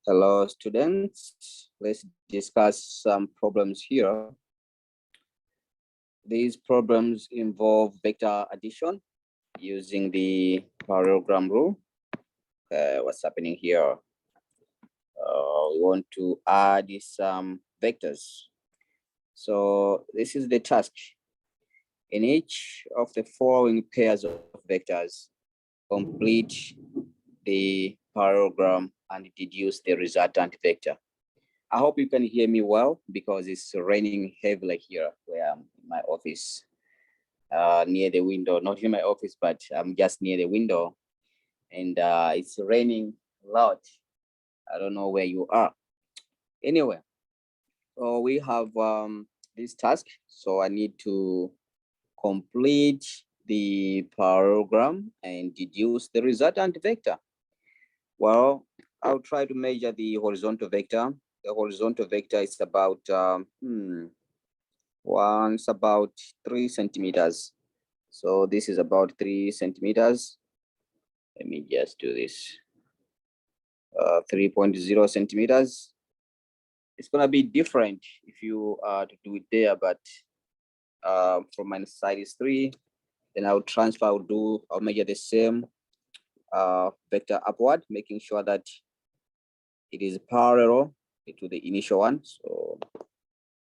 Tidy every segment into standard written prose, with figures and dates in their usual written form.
Hello, students. Let's discuss some problems here. These problems involve vector addition using the parallelogram rule. What's happening here? We want to add some vectors. So this is the task. In each of the following pairs of vectors, complete the parallelogram and deduce the resultant vector. I hope you can hear me well because it's raining heavily here where I'm in my office, near the window, not in my office, but I'm just near the window, and it's raining a lot. I don't know where you are. Anyway, so we have this task. So I need to complete the parallelogram and deduce the resultant vector. Well, I'll try to measure the horizontal vector. The horizontal vector is about it's about 3 centimeters. So this is about 3 centimeters. Let me just do this. 3.0 centimeters. It's gonna be different if you to do it there, but from my side is 3. Then I'll transfer. I'll measure the same vector upward, making sure that it is parallel to the initial one. So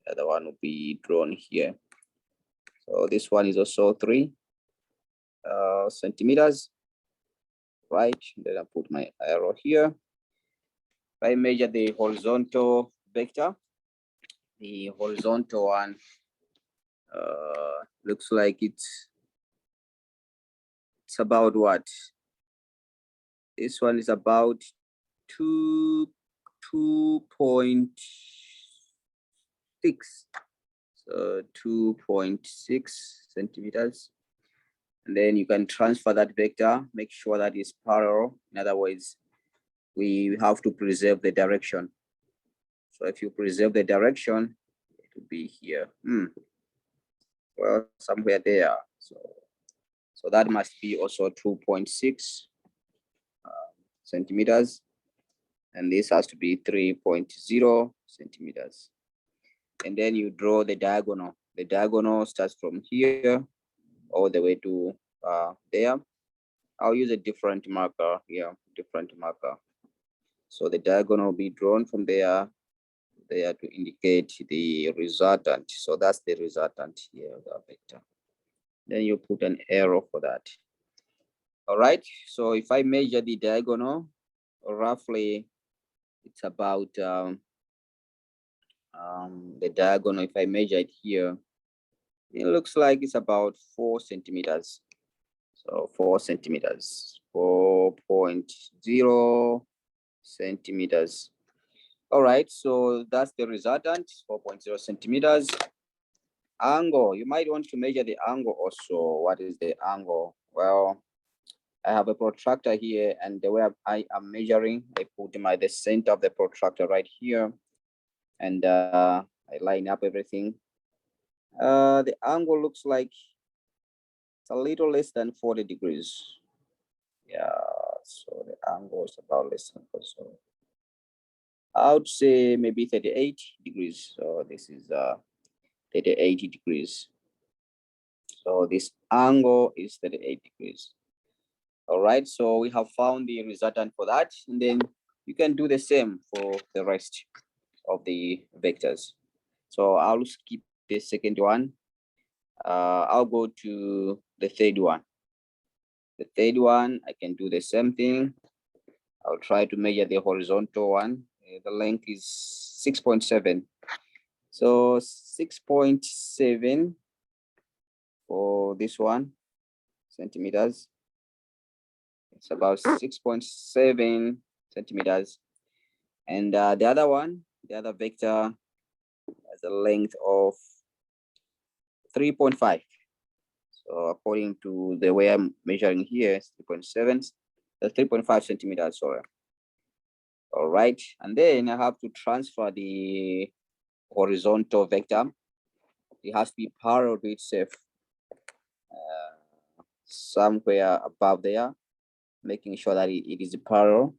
the other one will be drawn here. So this one is also 3 centimeters, right? Then I put my arrow here. If I measure the horizontal vector, the horizontal one looks like it's about what? This one is about 2.6. So 2.6 centimeters. And then you can transfer that vector, make sure that it's parallel. In other words, we have to preserve the direction. So if you preserve the direction, it will be here. Well, somewhere there. So that must be also 2.6 centimeters. And this has to be 3.0 centimeters. And then you draw the diagonal. The diagonal starts from here all the way to there. I'll use a different marker here, different marker. So the diagonal will be drawn from there to indicate the resultant. So that's the resultant here, the vector. Then you put an arrow for that. All right, so if I measure the diagonal, roughly it's about the diagonal, if I measure it here, it looks like it's about 4 centimeters. So 4 centimeters, 4.0 centimeters. All right, so that's the resultant, 4.0 centimeters. Angle, you might want to measure the angle also. What is the angle? Well, I have a protractor here, and the way I am measuring, I put the center of the protractor right here, and I line up everything. The angle looks like it's a little less than 40 degrees. Yeah, so the angle is about less than 40. So I would say maybe 38 degrees. So this is 38 degrees. So this angle is 38 degrees. All right, so we have found the resultant for that, and then you can do the same for the rest of the vectors. So I'll skip the second one. I'll go to the third one. The third one, I can do the same thing. I'll try to measure the horizontal one. The length is 6.7. So 6.7 for this one, centimeters. It's about 6.7 centimeters. And the other one, the other vector has a length of 3.5. So according to the way I'm measuring here, it's 3.7, 3.5 centimeters, sorry. All right, and then I have to transfer the horizontal vector. It has to be parallel to itself, somewhere above there, making sure that it is parallel.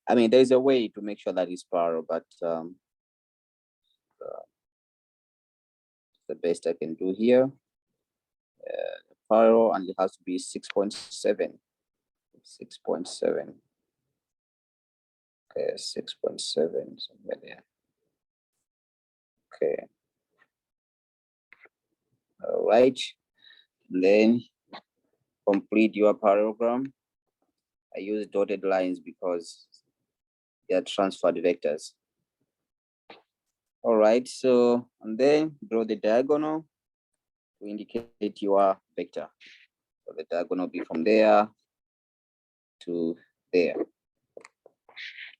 I mean, there's a way to make sure that it's parallel, but the best I can do here. Parallel, and it has to be 6.7. 6.7. Okay, 6.7, somewhere there. Okay. All right. And then complete your parallelogram. I use dotted lines because they are transferred vectors. All right, so, and then draw the diagonal to indicate your vector. So the diagonal will be from there to there.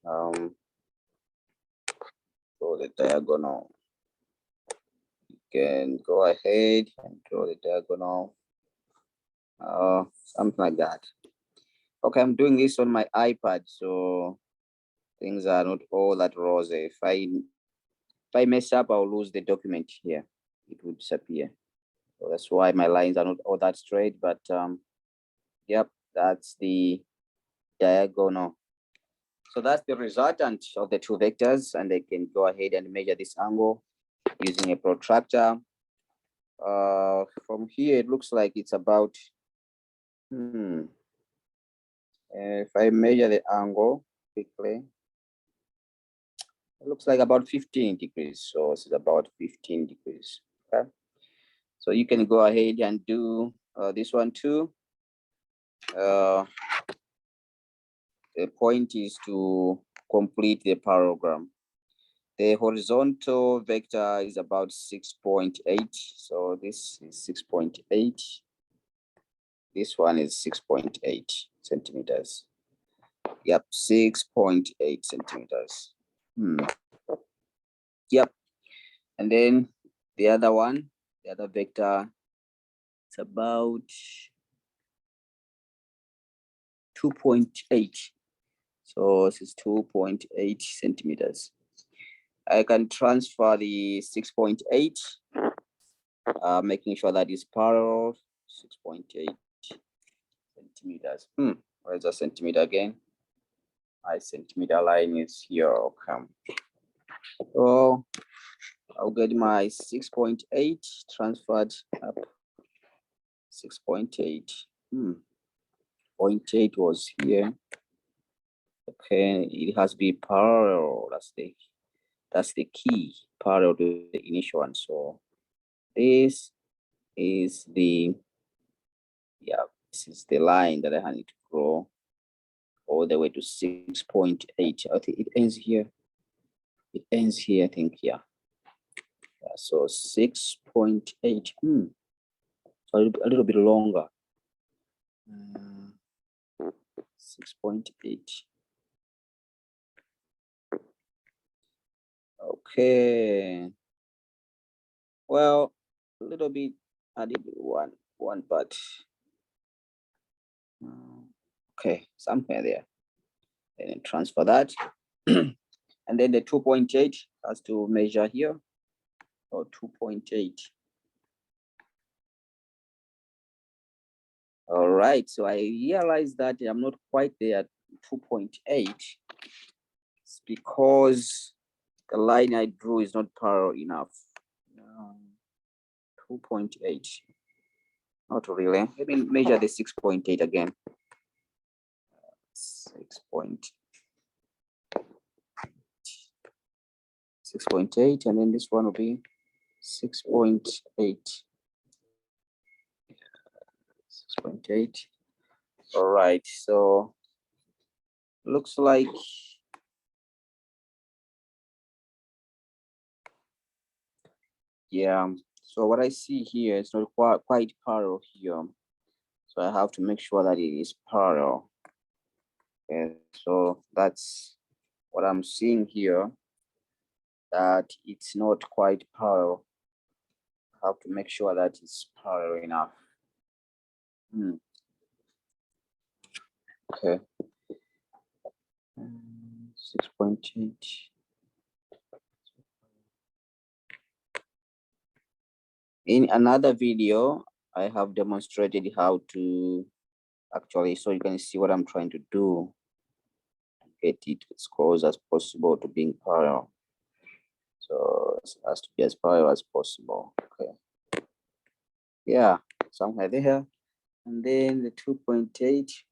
Draw the diagonal. You can go ahead and draw the diagonal. Something like that. Okay, I'm doing this on my iPad, so things are not all that rosy. If I mess up, I'll lose the document here. It would disappear. So that's why my lines are not all that straight, but yep, that's the diagonal. So that's the resultant of the two vectors, and I can go ahead and measure this angle using a protractor. From here, it looks like it's about, if I measure the angle quickly, it looks like about 15 degrees. So it's about 15 degrees. Okay. So you can go ahead and do this one too. The point is to complete the parallelogram. The horizontal vector is about 6.8. So this is 6.8. This one is 6.8 centimeters. Yep, 6.8 centimeters. Yep. And then the other one, the other vector, it's about 2.8. So this is 2.8 centimeters. I can transfer the 6.8, making sure that it's parallel. 6.8 centimeters. Where's the centimeter again? My centimeter line is here. Okay. So I'll get my 6.8 transferred up. 6.8. 0.8 was here. Okay, it has to be parallel. That's the key, parallel to the initial one. So this is the this is the line that I need to draw all the way to 6.8. I think it ends here. It ends here, I think, yeah. So 6.8. So a little bit longer. 6.8. Okay. Well, a little bit. I did one part. Okay, somewhere there. Then transfer that. And then the 2.8 has to measure here. Or 2.8. All right, so I realized that I'm not quite there at 2.8. It's because the line I drew is not parallel enough. 2.8. Not really. Let me measure the 6.8 again. 6.8, and then this one will be 6.8. 6.8. All right, so looks like so what I see here is not quite parallel here. So I have to make sure that it is parallel. Okay, so that's what I'm seeing here, that it's not quite parallel. I have to make sure that it's parallel enough. Okay. 6.8. In another video, I have demonstrated how to actually, so you can see what I'm trying to do. I'm get it as close as possible to being parallel. So it has to be as parallel as possible. Okay. Yeah, somewhere there. And then the 2.8.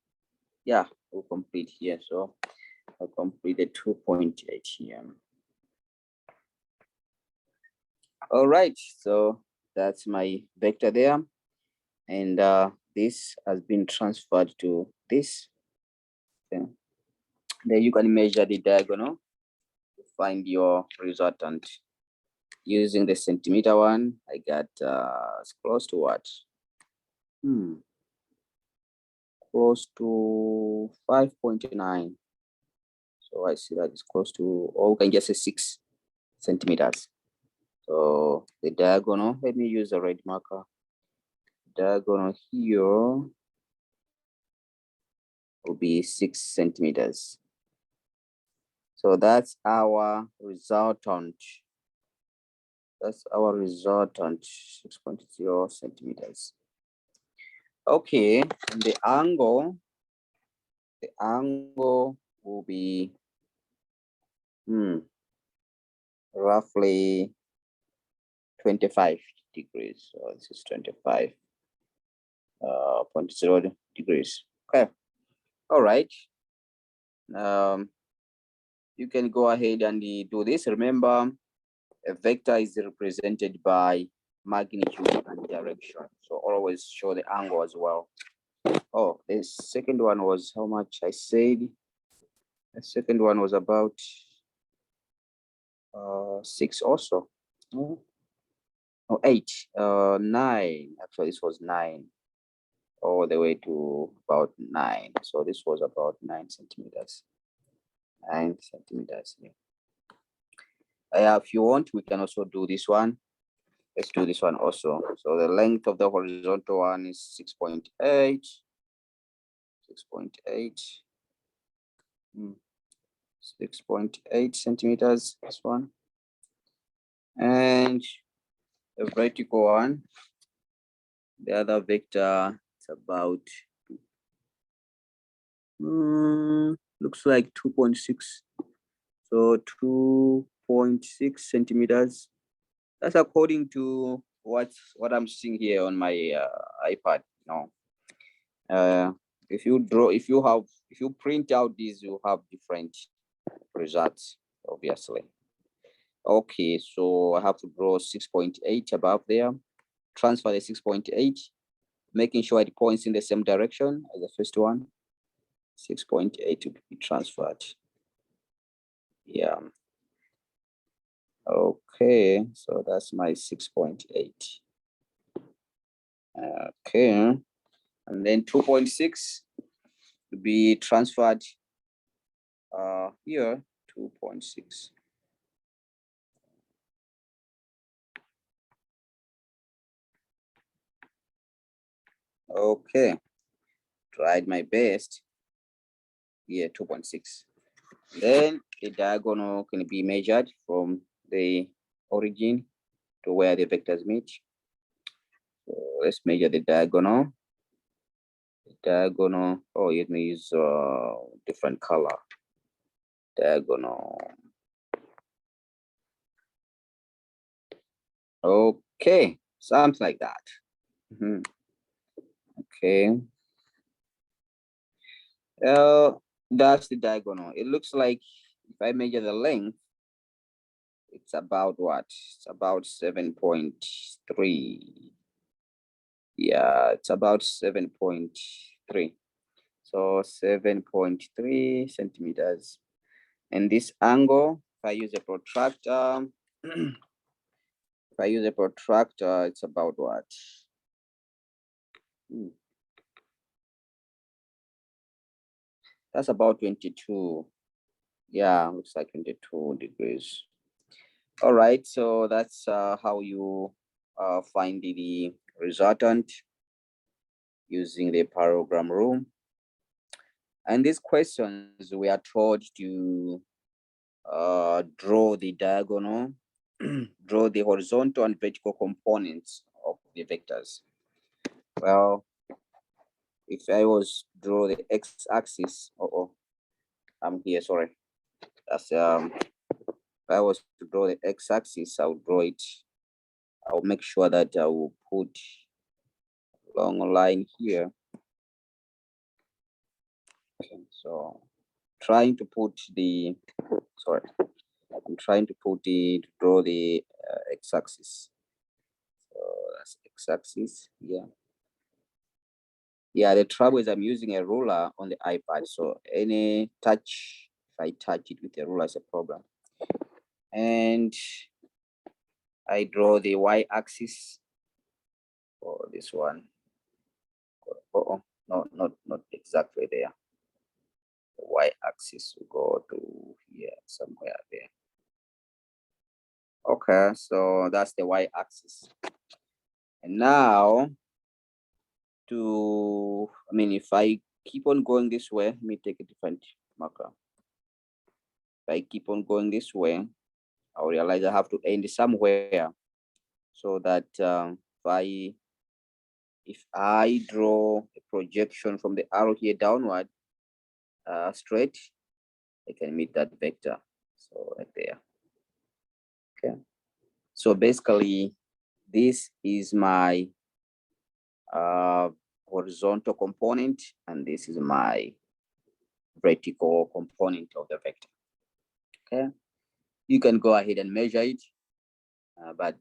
Yeah, we'll complete here. So I'll complete the 2.8 here. All right, so that's my vector there. And this has been transferred to this. Okay. Then you can measure the diagonal to find your resultant. Using the centimeter one, I got it's close to what? Close to 5.9. So I see that it's close to, or we can just say 6 centimeters. So the diagonal, let me use a red marker. Diagonal here will be 6 centimeters. So that's our resultant. That's our resultant, 6.0 centimeters. Okay, and the angle will be roughly 25 degrees. So this is 25.0 degrees. Okay. All right. You can go ahead and do this. Remember, a vector is represented by magnitude and direction. So always show the angle as well. Oh, the second one was how much I said? The second one was about 6 also. No, 8, 9. Actually, this was 9 all the way to about 9. So this was about 9 centimeters. 9 centimeters. Yeah. If you want, we can also do this one. Let's do this one also. So the length of the horizontal one is 6.8. 6.8. 6.8 centimeters, this one. And the vertical one, the other vector, it's about, looks like 2.6. So 2.6 centimeters. That's according to what I'm seeing here on my iPad. If you print out these, you have different results, obviously. Okay, so I have to draw 6.8 above there, transfer the 6.8, making sure it points in the same direction as the first one. 6.8 to be transferred. Yeah. Okay, so that's my 6.8. Okay, and then 2.6 to be transferred here, 2.6. Okay, tried my best. Yeah, 2.6. Then the diagonal can be measured from the origin to where the vectors meet. So let's measure the diagonal. The diagonal, oh, it means different color. Diagonal. Okay, something like that. Okay. That's the diagonal. It looks like if I measure the length, it's about what? It's about 7.3. Yeah, it's about 7.3. So 7.3 centimeters. And this angle, if I use a protractor, it's about what? That's about 22. Yeah, looks like 22 degrees. All right, so that's how you find the resultant using the parallelogram rule. And these questions, we are told to draw the diagonal, draw the horizontal and vertical components of the vectors. Well, if I was draw the x-axis, I'm here, sorry. That's if I was to draw the x-axis, I'll draw it. I'll make sure that I will put long line here. Okay, so trying to put the, sorry, I'm trying to draw the x-axis. So that's x-axis here. Yeah, the trouble is I'm using a ruler on the iPad, so any touch, if I touch it with a ruler, is a problem. And I draw the y-axis for this one. Oh, no, not exactly there. The y-axis will go to here, somewhere there. Okay, so that's the y-axis. And now, if I keep on going this way, let me take a different marker. If I keep on going this way, I'll realize I have to end somewhere, so that if I draw a projection from the arrow here downward, straight, I can meet that vector. So right there. Okay. So basically, this is my horizontal component, and this is my vertical component of the vector. Okay. You can go ahead and measure it, but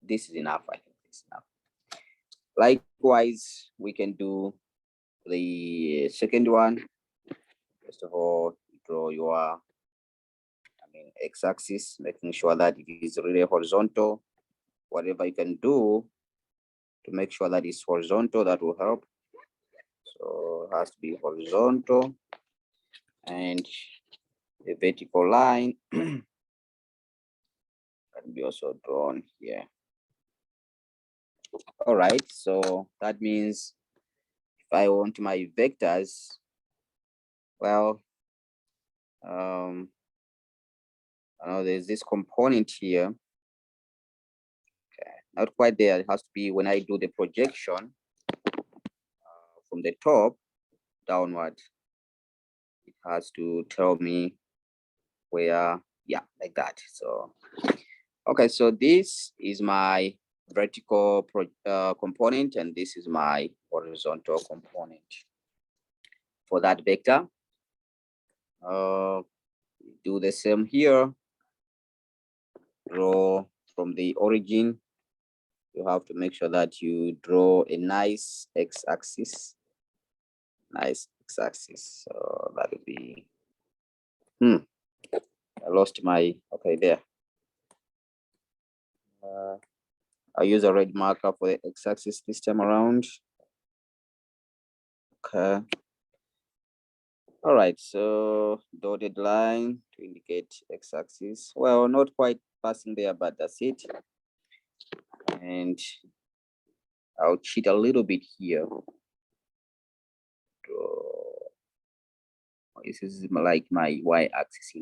this is enough. I think it's enough. Likewise, we can do the second one. First of all, draw your x-axis, making sure that it is really horizontal. Whatever you can do to make sure that it's horizontal, that will help. So it has to be horizontal, and the vertical line can be also drawn here. All right, so that means if I want my vectors, well, I know there's this component here. Okay, not quite there. It has to be when I do the projection from the top downward. It has to tell me where, yeah, like that. So, okay, so this is my vertical component, and this is my horizontal component for that vector. Do the same here. Draw from the origin. You have to make sure that you draw a nice x-axis. Nice x-axis. So that would be, I lost my, okay, there. I use a red marker for the x-axis this time around. Okay. All right, so dotted line to indicate x-axis. Well, not quite passing there, but that's it. And I'll cheat a little bit here. This is like my y-axis,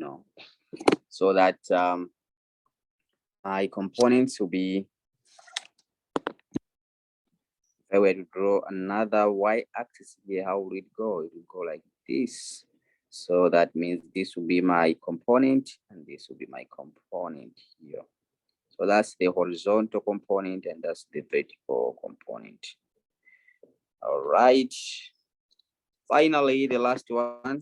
so that my components will be, if I were to draw another y-axis here, how would it go? It will go like this. So that means this will be my component, and this will be my component here. So that's the horizontal component, and that's the vertical component. All right. Finally, the last one.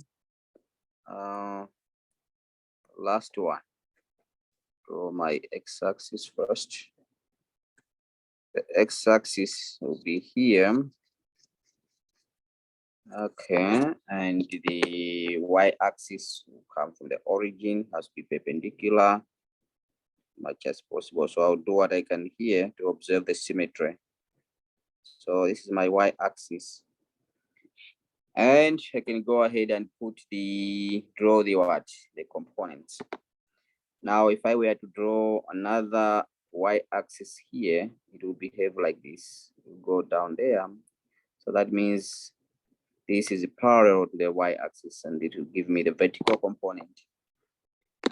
Draw my x-axis first. The x-axis will be here. Okay, and the y-axis will come from the origin, has to be perpendicular much as possible. So I'll do what I can here to observe the symmetry. So this is my y-axis. And I can go ahead and draw the components. Now, if I were to draw another y-axis here, it will behave like this. It will go down there. So that means this is parallel to the y-axis, and it will give me the vertical component.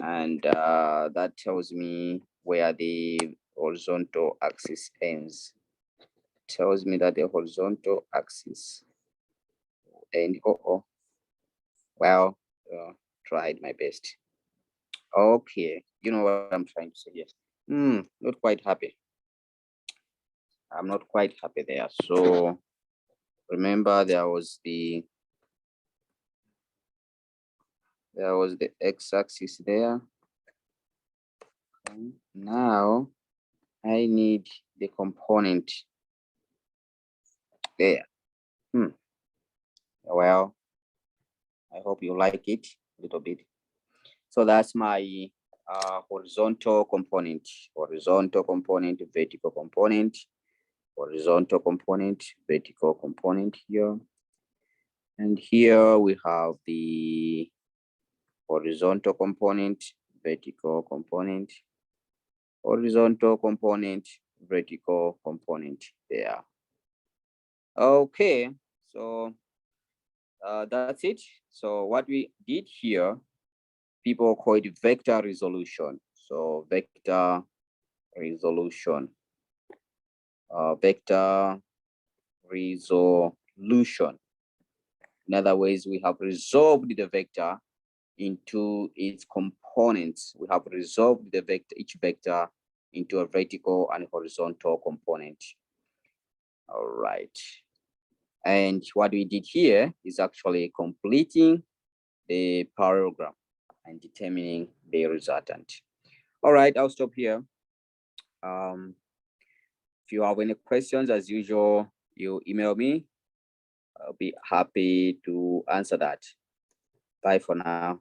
And that tells me where the horizontal axis ends. It tells me that the horizontal axis and tried my best. Okay, you know what I'm trying to say here. Not quite happy. I'm not quite happy there. So remember there was the x-axis there. Okay. Now I need the component there. Well, I hope you like it a little bit. So that's my horizontal component, vertical component, horizontal component, vertical component here. And here we have the horizontal component, vertical component, horizontal component, vertical component there. Okay, so that's it. So what we did here, people call it vector resolution. So vector resolution, vector resolution. In other words, we have resolved the vector into its components. We have resolved the vector, each vector, into a vertical and horizontal component. All right. And what we did here is actually completing the parallelogram and determining the resultant. All right, I'll stop here. If you have any questions, as usual, you email me. I'll be happy to answer that. Bye for now.